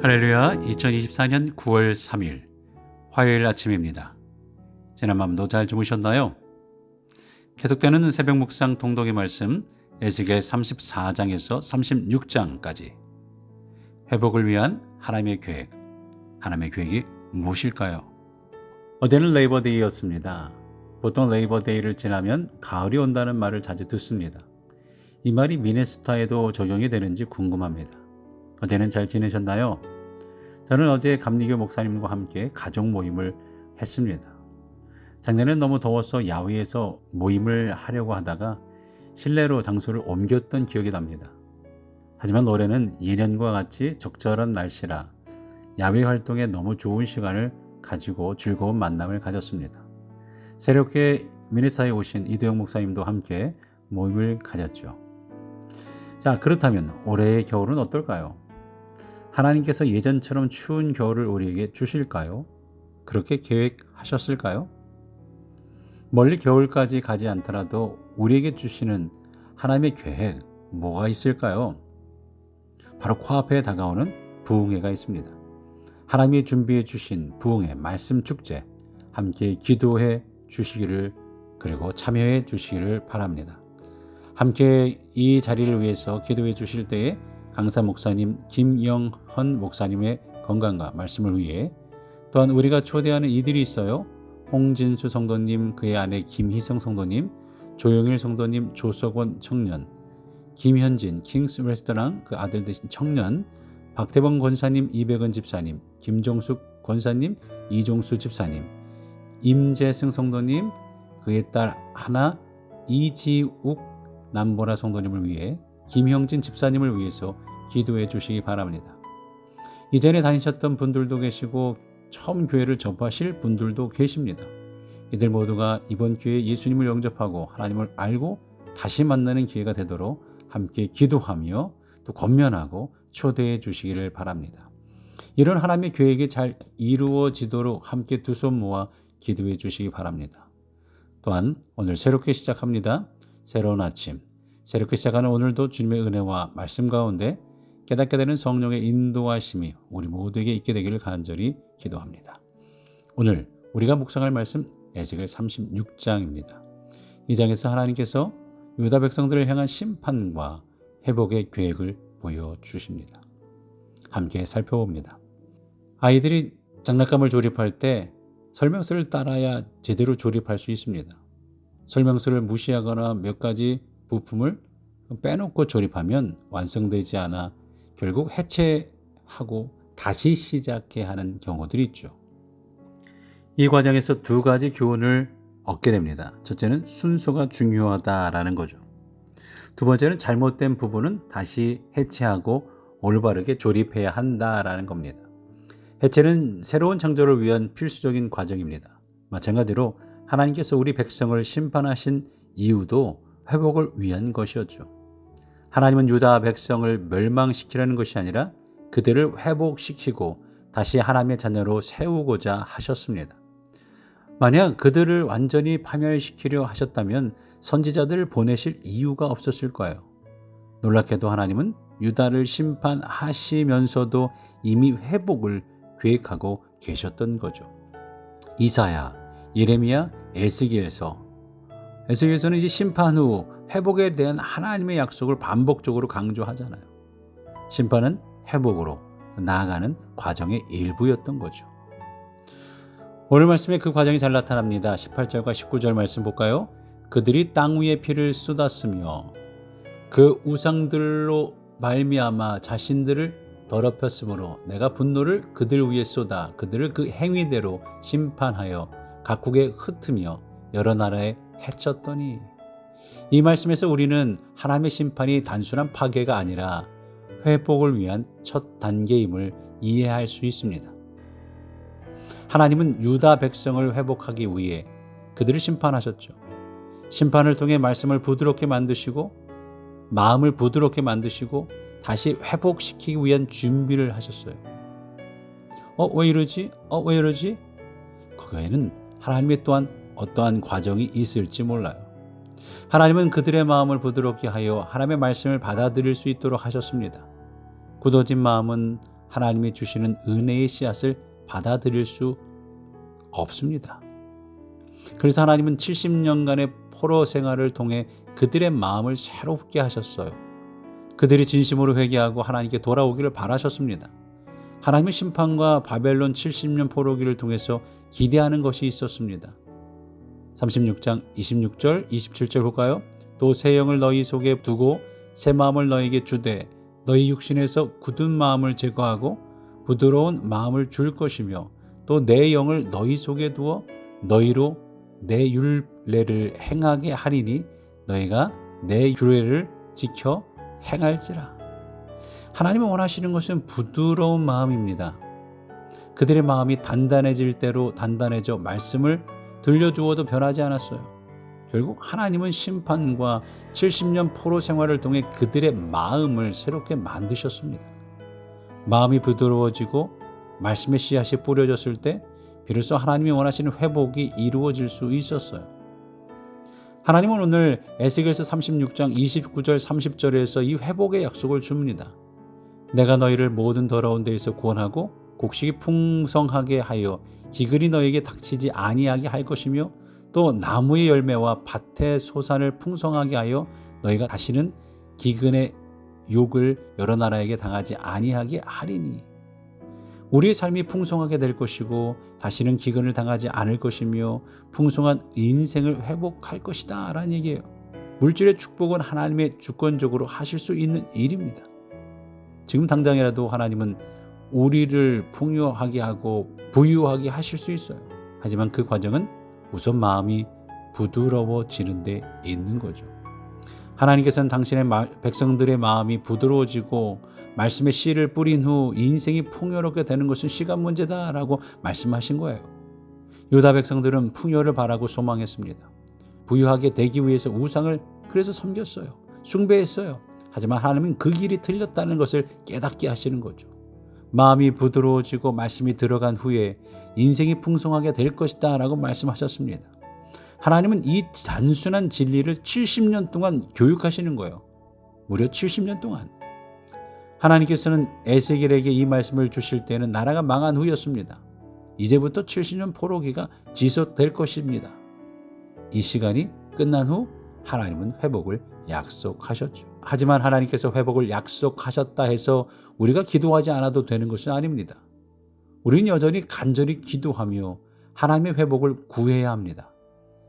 할렐루야. 2024년 9월 3일 화요일 아침입니다. 지난 밤도 잘 주무셨나요? 계속되는 새벽 묵상 통독의 말씀 에스겔 34장에서 36장까지 회복을 위한 하나님의 계획, 하나님의 계획이 무엇일까요? 어제는 레이버데이였습니다. 보통 레이버데이를 지나면 가을이 온다는 말을 자주 듣습니다. 이 말이 미네소타에도 적용이 되는지 궁금합니다. 어제는 잘 지내셨나요? 저는 어제 감리교 목사님과 함께 가족 모임을 했습니다. 작년엔 너무 더워서 야외에서 모임을 하려고 하다가 실내로 장소를 옮겼던 기억이 납니다. 하지만 올해는 예년과 같이 적절한 날씨라 야외 활동에 너무 좋은 시간을 가지고 즐거운 만남을 가졌습니다. 새롭게 미네소타에 오신 이도영 목사님도 함께 모임을 가졌죠. 자, 그렇다면 올해의 겨울은 어떨까요? 하나님께서 예전처럼 추운 겨울을 우리에게 주실까요? 그렇게 계획하셨을까요? 멀리 겨울까지 가지 않더라도 우리에게 주시는 하나님의 계획, 뭐가 있을까요? 바로 코앞에 다가오는 부흥회가 있습니다. 하나님이 준비해 주신 부흥회 말씀 축제, 함께 기도해 주시기를, 그리고 참여해 주시기를 바랍니다. 함께 이 자리를 위해서 기도해 주실 때에 강사 목사님 김영헌 목사님의 건강과 말씀을 위해, 또한 우리가 초대하는 이들이 있어요. 홍진수 성도님, 그의 아내 김희성 성도님, 조영일 성도님, 조석원 청년, 김현진 킹스 레스토랑 그 아들 되신 청년, 박태범 권사님, 이백은 집사님, 김종숙 권사님, 이종수 집사님, 임재승 성도님, 그의 딸 하나, 이지욱 남보라 성도님을 위해, 김형진 집사님을 위해서 기도해 주시기 바랍니다. 이전에 다니셨던 분들도 계시고 처음 교회를 접하실 분들도 계십니다. 이들 모두가 이번 기회에 예수님을 영접하고 하나님을 알고 다시 만나는 기회가 되도록 함께 기도하며 또 권면하고 초대해 주시기를 바랍니다. 이런 하나님의 계획이 잘 이루어지도록 함께 두 손 모아 기도해 주시기 바랍니다. 또한 오늘 새롭게 시작합니다. 새로운 아침, 새롭게 시작하는 오늘도 주님의 은혜와 말씀 가운데 깨닫게 되는 성령의 인도하심이 우리 모두에게 있게 되기를 간절히 기도합니다. 오늘 우리가 묵상할 말씀 에스겔 36장입니다. 이 장에서 하나님께서 유다 백성들을 향한 심판과 회복의 계획을 보여주십니다. 함께 살펴봅니다. 아이들이 장난감을 조립할 때 설명서를 따라야 제대로 조립할 수 있습니다. 설명서를 무시하거나 몇 가지 부품을 빼놓고 조립하면 완성되지 않아 결국 해체하고 다시 시작해야 하는 경우들이 있죠. 이 과정에서 두 가지 교훈을 얻게 됩니다. 첫째는 순서가 중요하다라는 거죠. 두 번째는 잘못된 부분은 다시 해체하고 올바르게 조립해야 한다라는 겁니다. 해체는 새로운 창조를 위한 필수적인 과정입니다. 마찬가지로 하나님께서 우리 백성을 심판하신 이유도 회복을 위한 것이었죠. 하나님은 유다 백성을 멸망시키려는 것이 아니라 그들을 회복시키고 다시 하나님의 자녀로 세우고자 하셨습니다. 만약 그들을 완전히 파멸시키려 하셨다면 선지자들을 보내실 이유가 없었을 거예요. 놀랍게도 하나님은 유다를 심판하시면서도 이미 회복을 계획하고 계셨던 거죠. 이사야, 예레미야, 에스겔서는 이제 심판 후 회복에 대한 하나님의 약속을 반복적으로 강조하잖아요. 심판은 회복으로 나아가는 과정의 일부였던 거죠. 오늘 말씀에 그 과정이 잘 나타납니다. 18절과 19절 말씀 볼까요? 그들이 땅 위에 피를 쏟았으며 그 우상들로 말미암아 자신들을 더럽혔으므로 내가 분노를 그들 위에 쏟아 그들을 그 행위대로 심판하여 각국에 흩으며 여러 나라에 해쳤더니. 이 말씀에서 우리는 하나님의 심판이 단순한 파괴가 아니라 회복을 위한 첫 단계임을 이해할 수 있습니다. 하나님은 유다 백성을 회복하기 위해 그들을 심판하셨죠. 심판을 통해 말씀을 부드럽게 만드시고 마음을 부드럽게 만드시고 다시 회복시키기 위한 준비를 하셨어요. 왜 이러지? 왜 이러지? 거기에는 하나님의 또한 어떠한 과정이 있을지 몰라요. 하나님은 그들의 마음을 부드럽게 하여 하나님의 말씀을 받아들일 수 있도록 하셨습니다. 굳어진 마음은 하나님이 주시는 은혜의 씨앗을 받아들일 수 없습니다. 그래서 하나님은 70년간의 포로 생활을 통해 그들의 마음을 새롭게 하셨어요. 그들이 진심으로 회개하고 하나님께 돌아오기를 바라셨습니다. 하나님의 심판과 바벨론 70년 포로기를 통해서 기대하는 것이 있었습니다. 36장 26절 27절 볼까요? 또 새 영을 너희 속에 두고 새 마음을 너희에게 주되 너희 육신에서 굳은 마음을 제거하고 부드러운 마음을 줄 것이며 또 내 영을 너희 속에 두어 너희로 내 율례를 행하게 하리니 너희가 내 율례를 지켜 행할지라. 하나님이 원하시는 것은 부드러운 마음입니다. 그들의 마음이 단단해질 대로 단단해져 말씀을 들려주어도 변하지 않았어요. 결국 하나님은 심판과 70년 포로 생활을 통해 그들의 마음을 새롭게 만드셨습니다. 마음이 부드러워지고 말씀의 씨앗이 뿌려졌을 때 비로소 하나님이 원하시는 회복이 이루어질 수 있었어요. 하나님은 오늘 에스겔서 36장 29절 30절에서 이 회복의 약속을 줍니다. 내가 너희를 모든 더러운 데에서 구원하고 곡식이 풍성하게 하여 기근이 너희에게 닥치지 아니하게 할 것이며 또 나무의 열매와 밭의 소산을 풍성하게 하여 너희가 다시는 기근의 욕을 여러 나라에게 당하지 아니하게 하리니. 우리의 삶이 풍성하게 될 것이고 다시는 기근을 당하지 않을 것이며 풍성한 인생을 회복할 것이다 라는 얘기예요. 물질의 축복은 하나님의 주권적으로 하실 수 있는 일입니다. 지금 당장이라도 하나님은 우리를 풍요하게 하고 부유하게 하실 수 있어요. 하지만 그 과정은 우선 마음이 부드러워지는 데 있는 거죠. 하나님께서는 당신의 백성들의 마음이 부드러워지고 말씀의 씨를 뿌린 후 인생이 풍요롭게 되는 것은 시간 문제다라고 말씀하신 거예요. 유다 백성들은 풍요를 바라고 소망했습니다. 부유하게 되기 위해서 우상을 그래서 섬겼어요. 숭배했어요. 하지만 하나님은 그 길이 틀렸다는 것을 깨닫게 하시는 거죠. 마음이 부드러워지고 말씀이 들어간 후에 인생이 풍성하게 될 것이다 라고 말씀하셨습니다. 하나님은 이 단순한 진리를 70년 동안 교육하시는 거예요. 무려 70년 동안. 하나님께서는 에스겔에게 이 말씀을 주실 때는 나라가 망한 후였습니다. 이제부터 70년 포로기가 지속될 것입니다. 이 시간이 끝난 후 하나님은 회복을 약속하셨죠. 하지만 하나님께서 회복을 약속하셨다 해서 우리가 기도하지 않아도 되는 것은 아닙니다. 우리는 여전히 간절히 기도하며 하나님의 회복을 구해야 합니다.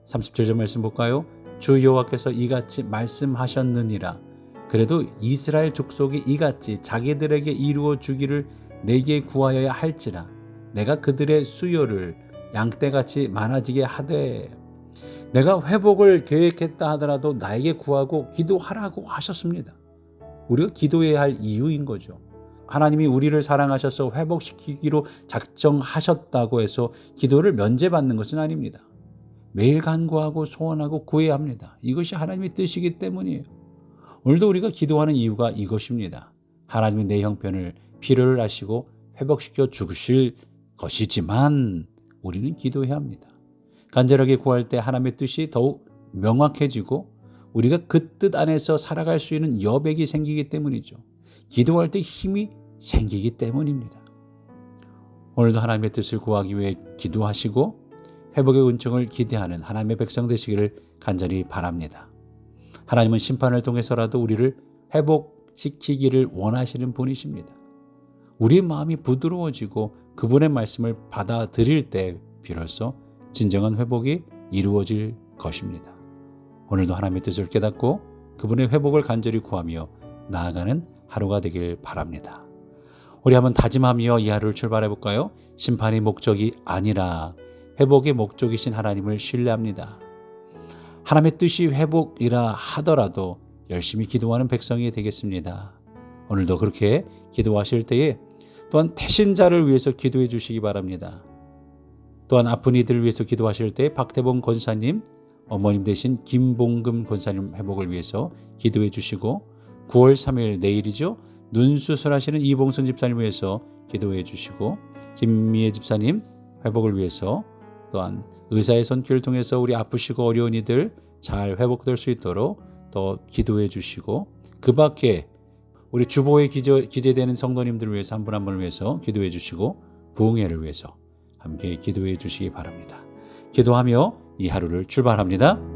37절 말씀 볼까요? 주 여호와께서 이같이 말씀하셨느니라. 그래도 이스라엘 족속이 이같이 자기들에게 이루어 주기를 내게 구하여야 할지라. 내가 그들의 수요를 양떼같이 많아지게 하되. 내가 회복을 계획했다 하더라도 나에게 구하고 기도하라고 하셨습니다. 우리가 기도해야 할 이유인 거죠. 하나님이 우리를 사랑하셔서 회복시키기로 작정하셨다고 해서 기도를 면제받는 것은 아닙니다. 매일 간구하고 소원하고 구해야 합니다. 이것이 하나님의 뜻이기 때문이에요. 오늘도 우리가 기도하는 이유가 이것입니다. 하나님이 내 형편을 필요를 아시고 회복시켜 주실 것이지만 우리는 기도해야 합니다. 간절하게 구할 때 하나님의 뜻이 더욱 명확해지고 우리가 그 뜻 안에서 살아갈 수 있는 여백이 생기기 때문이죠. 기도할 때 힘이 생기기 때문입니다. 오늘도 하나님의 뜻을 구하기 위해 기도하시고 회복의 은총을 기대하는 하나님의 백성 되시기를 간절히 바랍니다. 하나님은 심판을 통해서라도 우리를 회복시키기를 원하시는 분이십니다. 우리의 마음이 부드러워지고 그분의 말씀을 받아들일 때 비로소 진정한 회복이 이루어질 것입니다. 오늘도 하나님의 뜻을 깨닫고 그분의 회복을 간절히 구하며 나아가는 하루가 되길 바랍니다. 우리 한번 다짐하며 이 하루를 출발해 볼까요? 심판이 목적이 아니라 회복의 목적이신 하나님을 신뢰합니다. 하나님의 뜻이 회복이라 하더라도 열심히 기도하는 백성이 되겠습니다. 오늘도 그렇게 기도하실 때에 또한 태신자를 위해서 기도해 주시기 바랍니다. 또한 아픈 이들을 위해서 기도하실 때 박태봉 권사님, 어머님 되신 김봉금 권사님 회복을 위해서 기도해 주시고 9월 3일 내일이죠. 눈 수술하시는 이봉선 집사님 위해서 기도해 주시고 김미애 집사님 회복을 위해서 또한 의사의 손길을 통해서 우리 아프시고 어려운 이들 잘 회복될 수 있도록 더 기도해 주시고 그 밖에 우리 주보에 기재되는 성도님들을 위해서 한 분 한 분을 위해서 기도해 주시고 부흥회를 위해서 함께 기도해 주시기 바랍니다. 기도하며 이 하루를 출발합니다.